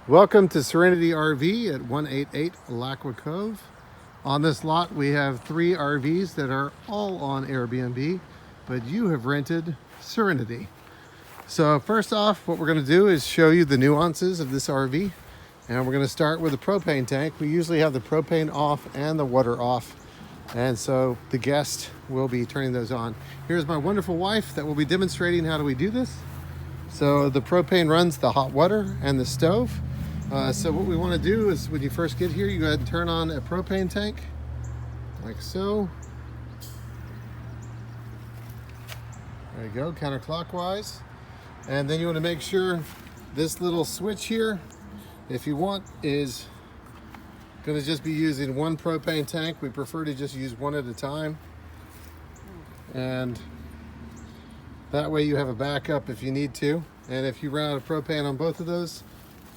Welcome to Serenity RV at 188 Lacqua Cove. On this lot, we have 3 RVs that are all on Airbnb, but you have rented Serenity. So first off, what we're going to do is show you the nuances of this RV, and we're going to start with the propane tank. We usually have the propane off and the water off, and so the guest will be turning those on. Here's my wonderful wife that will be demonstrating how do we do this. So the propane runs the hot water and the stove. So what we want to do is when you first get here, you go ahead and turn on a propane tank like so. There you go, counterclockwise. And then you want to make sure this little switch here, if you want, is going to just be using one propane tank. We prefer to just use one at a time. And that way you have a backup if you need to. And if you run out of propane on both of those,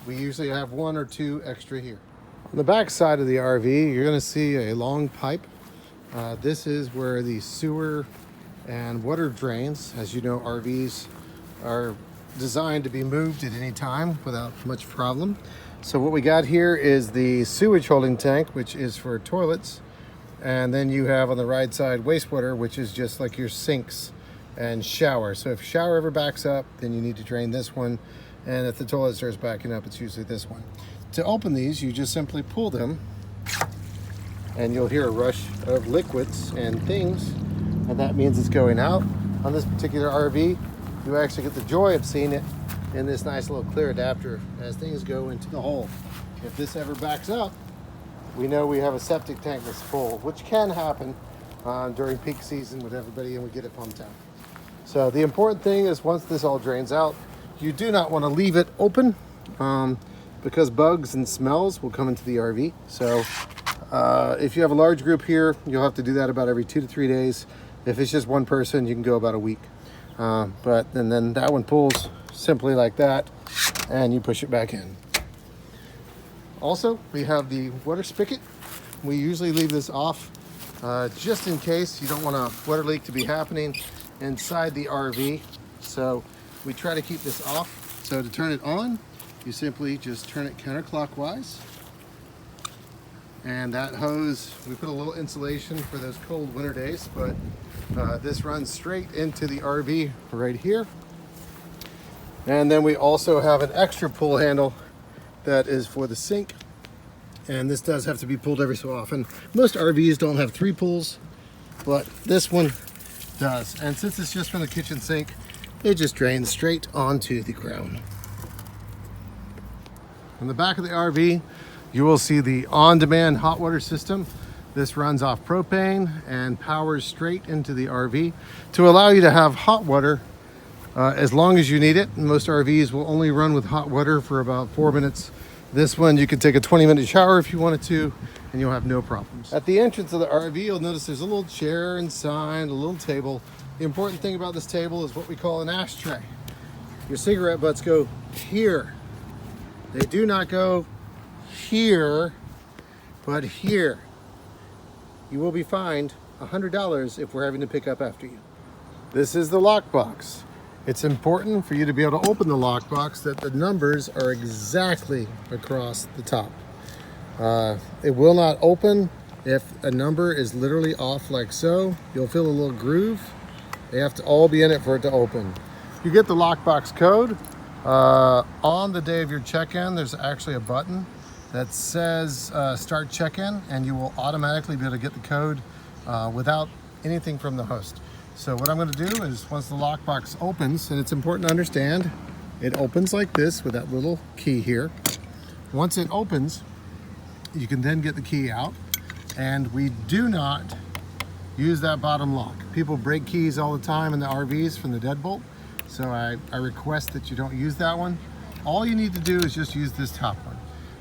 we usually have 1 or 2 extra here. On the back side of the RV, you're going to see a long pipe. This is where the sewer and water drains. As you know, RVs are designed to be moved at any time without much problem. So what we got here is the sewage holding tank, which is for toilets. And then you have on the right side wastewater, which is just like your sinks and shower. So if shower ever backs up, then you need to drain this one. And if the toilet starts backing up, it's usually this one. To open these, you just simply pull them and you'll hear a rush of liquids and things, and that means it's going out. On this particular RV, you actually get the joy of seeing it in this nice little clear adapter as things go into the hole. If this ever backs up, we know we have a septic tank that's full, which can happen during peak season with everybody, and we get it pumped out. So the important thing is once this all drains out, you do not want to leave it open because bugs and smells will come into the RV. So if you have a large group here, you'll have to do that about every 2 to 3 days. If it's just one person, you can go about a week. And then that one pulls simply like that, and you push it back in. Also, we have the water spigot. We usually leave this off just in case you don't want a water leak to be happening inside the RV. So we try to keep this off. So to turn it on, you simply just turn it counterclockwise. And that hose, we put a little insulation for those cold winter days, but this runs straight into the RV right here. And then we also have an extra pull handle that is for the sink. And this does have to be pulled every so often. Most RVs don't have 3 pulls, but this one does. And since it's just from the kitchen sink, it just drains straight onto the ground. On the back of the RV, you will see the on-demand hot water system. This runs off propane and powers straight into the RV to allow you to have hot water as long as you need it. Most RVs will only run with hot water for about 4 minutes. This one, you can take a 20-minute shower if you wanted to, and you'll have no problems. At the entrance of the RV, you'll notice there's a little chair and sign, a little table. The important thing about this table is what we call an ashtray. Your cigarette butts go here. They do not go here, but here. You will be fined $100 if we're having to pick up after you. This is the lockbox. It's important for you to be able to open the lockbox that the numbers are exactly across the top. It will not open if a number is literally off like so. You'll feel a little groove. They have to all be in it for it to open. You get the lockbox code. On the day of your check-in, there's actually a button that says start check-in, and you will automatically be able to get the code without anything from the host. So what I'm going to do is once the lockbox opens, and it's important to understand, it opens like this with that little key here. Once it opens, you can then get the key out, and we do not use that bottom lock. People break keys all the time in the RVs from the deadbolt, so I request that you don't use that one. All you need to do is just use this top one.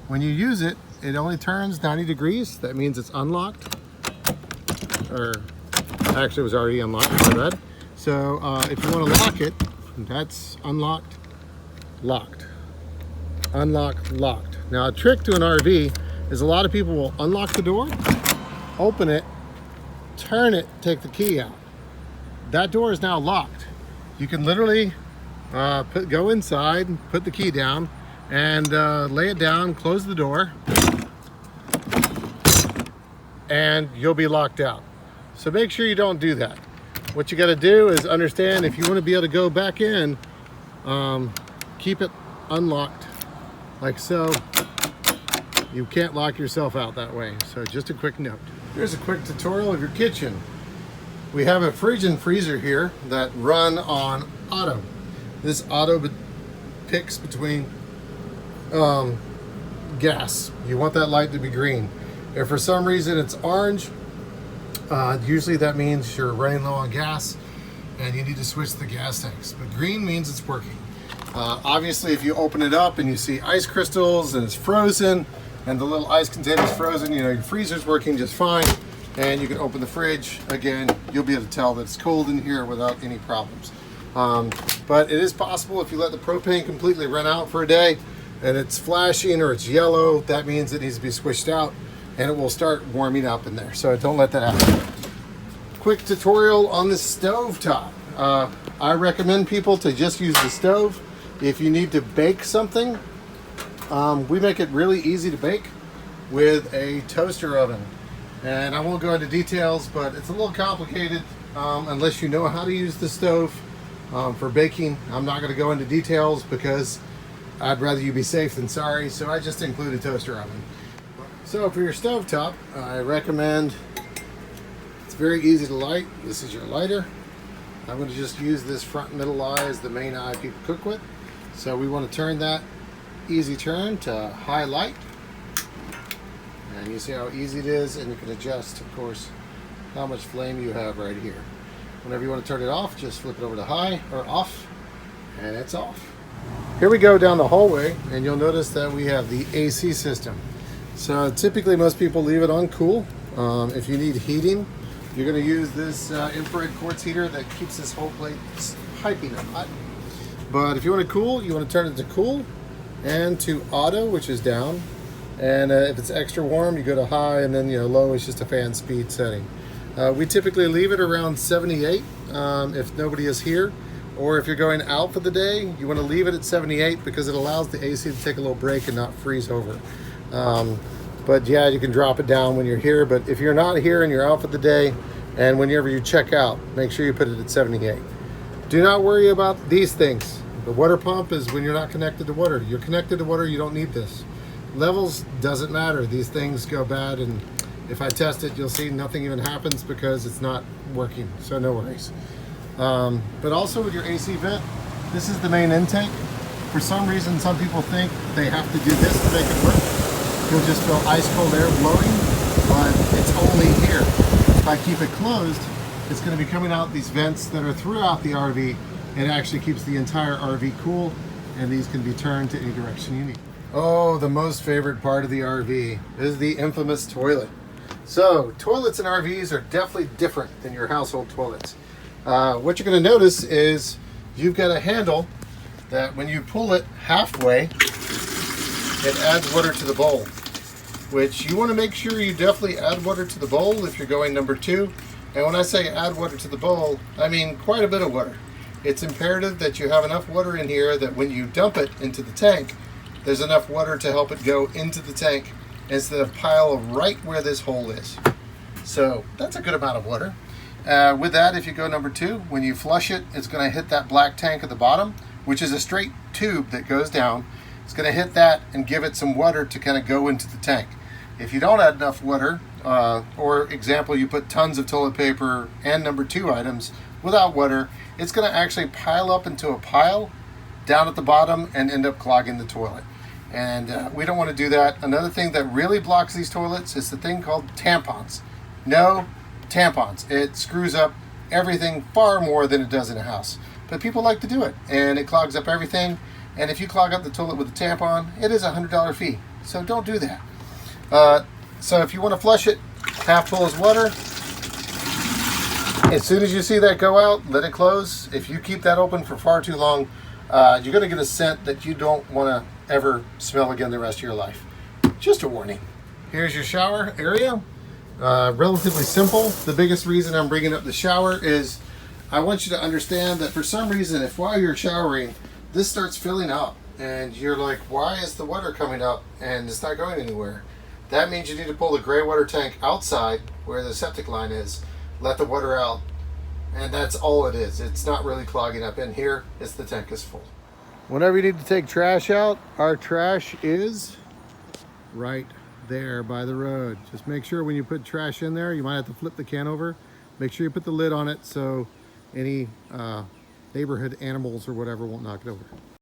When you use it, it only turns 90 degrees. That means it's unlocked, or actually it was already unlocked, my bad. So if you want to lock it, that's unlocked, locked, unlocked, locked. Now a trick to an RV is a lot of people will unlock the door, open it, turn it, take the key out. That door is now locked. You can literally go inside, put the key down, and lay it down, close the door, and you'll be locked out. So make sure you don't do that. What you got to do is understand, if you want to be able to go back in, keep it unlocked like so. You can't lock yourself out that way. So just a quick note. Here's a quick tutorial of your kitchen. We have a fridge and freezer here that run on auto. This auto picks between gas. You want that light to be green. If for some reason it's orange, usually that means you're running low on gas and you need to switch the gas tanks. But green means it's working. Obviously, if you open it up and you see ice crystals and it's frozen and the little ice container's frozen, you know your freezer's working just fine. And you can open the fridge. Again, you'll be able to tell that it's cold in here without any problems. But it is possible, if you let the propane completely run out for a day and it's flashing or it's yellow, that means it needs to be switched out and it will start warming up in there. So don't let that happen. Quick tutorial on the stove top. I recommend people to just use the stove. If you need to bake something, we make it really easy to bake with a toaster oven. And I won't go into details, but it's a little complicated unless you know how to use the stove for baking. I'm not going to go into details because I'd rather you be safe than sorry, so I just include a toaster oven. So for your stove top, I recommend, it's very easy to light. This is your lighter. I'm going to just use this front and middle eye as the main eye people cook with. So we want to turn that easy turn to high light. And you see how easy it is, and you can adjust, of course, how much flame you have right here. Whenever you want to turn it off, just flip it over to high or off, and it's off. Here we go down the hallway, and you'll notice that we have the AC system. So typically most people leave it on cool. If you need heating, you're going to use this infrared quartz heater that keeps this whole place piping hot. But if you want to cool, you want to turn it to cool and to auto, which is down. And if it's extra warm, you go to high, and then low is just a fan speed setting. We typically leave it around 78 if nobody is here, or if you're going out for the day, you want to leave it at 78 because it allows the AC to take a little break and not freeze over. But yeah, you can drop it down when you're here, but if you're not here and you're out for the day, and whenever you check out, make sure you put it at 78. Do not worry about these things. The water pump is when you're not connected to water. You're connected to water, you don't need this. Levels doesn't matter. These things go bad, and if I test it, you'll see nothing even happens because it's not working, so no worries. But also with your AC vent, this is the main intake. For some reason, some people think they have to do this to make it work. You'll just feel ice cold air blowing, but it's only here. If I keep it closed, it's going to be coming out these vents that are throughout the RV. It actually keeps the entire RV cool, and these can be turned to any direction you need. Oh, the most favorite part of the RV is the infamous toilet. So, toilets in RVs are definitely different than your household toilets. What you're going to notice is you've got a handle that when you pull it halfway, it adds water to the bowl, which you want to make sure you definitely add water to the bowl if you're going number 2. And when I say add water to the bowl, I mean quite a bit of water. It's imperative that you have enough water in here that when you dump it into the tank, there's enough water to help it go into the tank instead of pile right where this hole is. So that's a good amount of water. With that, if you go number 2, when you flush it, it's going to hit that black tank at the bottom, which is a straight tube that goes down. It's going to hit that and give it some water to kind of go into the tank. If you don't add enough water, or example, you put tons of toilet paper and number 2 items without water, it's going to actually pile up into a pile down at the bottom and end up clogging the toilet. And we don't want to do that. Another thing that really blocks these toilets is the thing called tampons. No tampons. It screws up everything far more than it does in a house. But people like to do it, and it clogs up everything. And if you clog up the toilet with a tampon, it is a $100 fee. So don't do that. So if you want to flush it, half full is water. As soon as you see that go out, let it close. If you keep that open for far too long, you're going to get a scent that you don't want to ever smell again the rest of your life. Just a warning. Here's your shower area. Relatively simple. The biggest reason I'm bringing up the shower is I want you to understand that for some reason, if while you're showering, this starts filling up and you're like, why is the water coming up and it's not going anywhere? That means you need to pull the gray water tank outside where the septic line is, let the water out, and that's all it is. It's not really clogging up in here. It's the tank is full. Whenever you need to take trash out, our trash is right there by the road. Just make sure when you put trash in there, you might have to flip the can over. Make sure you put the lid on it so any neighborhood animals or whatever won't knock it over.